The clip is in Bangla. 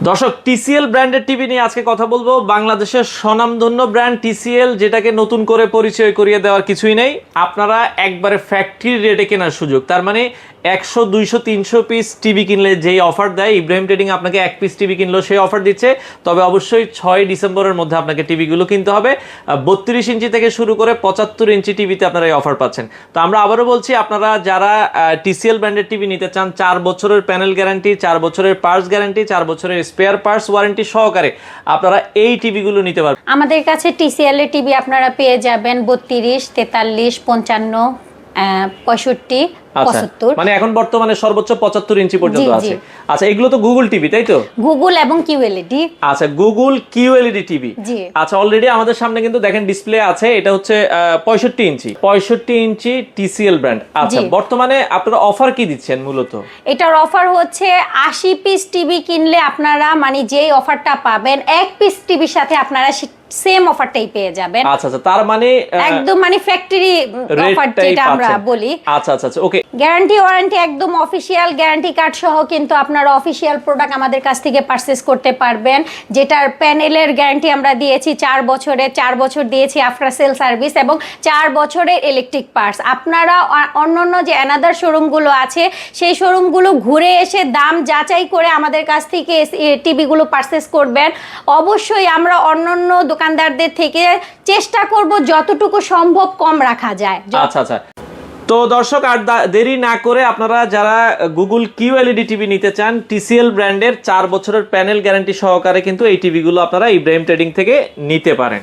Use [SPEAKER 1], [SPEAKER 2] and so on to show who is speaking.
[SPEAKER 1] দর্শক, টিসিএল ব্র্যান্ডের টিভি নিয়ে আজকে কথা বলবো। বাংলাদেশের স্বনামধন্য ব্র্যান্ড টিসিএল, যেটাকে নতুন করে পরিচয় করিয়ে দেওয়ার কিছুই নেই। আপনারা একবারে ফ্যাক্টরি রেটে কেনার সুযোগ, তার মানে 100, 200, 300 পিস টিভি কিনলে যেই অফার দেয়, ইব্রাহিম ট্রেডিং আপনাকে 1 পিস টিভি কিনলেও সেই অফার দিচ্ছে। তবে অবশ্যই 6 ডিসেম্বরের মধ্যে আপনাকে টিভিগুলো কিনতে হবে। 32 ইঞ্চি থেকে শুরু করে 75 ইঞ্চি টিভিতে আপনারা এই অফার পাচ্ছেন। তো আমরা আবারও বলছি, আপনারা যারা টিসিএল ব্র্যান্ডের টিভি নিতে চান, 4 বছরের প্যানেল গ্যারান্টি, 4 বছরের পার্টস গ্যারান্টি, 4 বছরের স্পেয়ার পার্টস ওয়ারেন্টি সহকারে আপনারা এই টিভিগুলো নিতে পারবেন।
[SPEAKER 2] আমাদের কাছে টিসিএল এর টিভি আপনারা পেয়ে যাবেন 32, 43, 55, 65, 75।
[SPEAKER 1] মানে এখন বর্তমানে সর্বোচ্চ 75 ইঞ্চি পর্যন্ত আছে। আচ্ছা, এগুলো তো গুগল টিভি, তাই তো?
[SPEAKER 2] গুগল এবং কিউএলইডি।
[SPEAKER 1] আচ্ছা, গুগল কিউএলইডি টিভি। আচ্ছা, অলরেডি আমাদের সামনে কিন্তু দেখেন ডিসপ্লে আছে, এটা হচ্ছে 65 ইঞ্চি টিসিএল ব্র্যান্ড। আচ্ছা, বর্তমানে আপনারা অফার কি দিচ্ছেন মূলত?
[SPEAKER 2] এটার অফার হচ্ছে 80 পিস টিভি কিনলে আপনারা মানে যেই অফারটা পাবেন, 1 পিস টিভির সাথে আপনারা সেম অফারটাই পেয়ে যাবেন।
[SPEAKER 1] আচ্ছা আচ্ছা, তার মানে
[SPEAKER 2] একদম মানে ফ্যাক্টরি অফার যেটা আমরা বলি।
[SPEAKER 1] আচ্ছা আচ্ছা আচ্ছা, ওকে।
[SPEAKER 2] গ্যারান্টি ওয়ারেন্টি একদম অফিশিয়াল গ্যারান্টি কার্ড সহ কিন্তু আপনারা অফিশিয়াল প্রোডাক্ট আমাদের কাছ থেকে পারচেজ করতে পারবেন। যেটার প্যানেলের গ্যারান্টি আমরা দিয়েছি 4 বছরের, 4 বছর দিয়েছি আফটার সেল সার্ভিস এবং 4 বছরের ইলেকট্রিক পার্টস। আপনারা অন্যান্য যে অ্যানাদার শোরুমগুলো আছে সেই শোরুমগুলো ঘুরে এসে দাম যাচাই করে আমাদের কাছ থেকে টিভিগুলো পারচেজ করবেন। অবশ্যই আমরা অন্যান্য দোকানদারদের থেকে চেষ্টা করব যতটুকু সম্ভব কম রাখা যায়।
[SPEAKER 1] আচ্ছা আচ্ছা, তো দর্শক আর দেরি না করে আপনারা যারা গুগল কিউএলইডি টিভি নিতে চান, টিসিএল ব্র্যান্ডের 4 বছরের প্যানেল গ্যারান্টি সহকারে কিন্তু এই টিভিগুলো আপনারা ইব্রাহিম ট্রেডিং থেকে নিতে পারেন।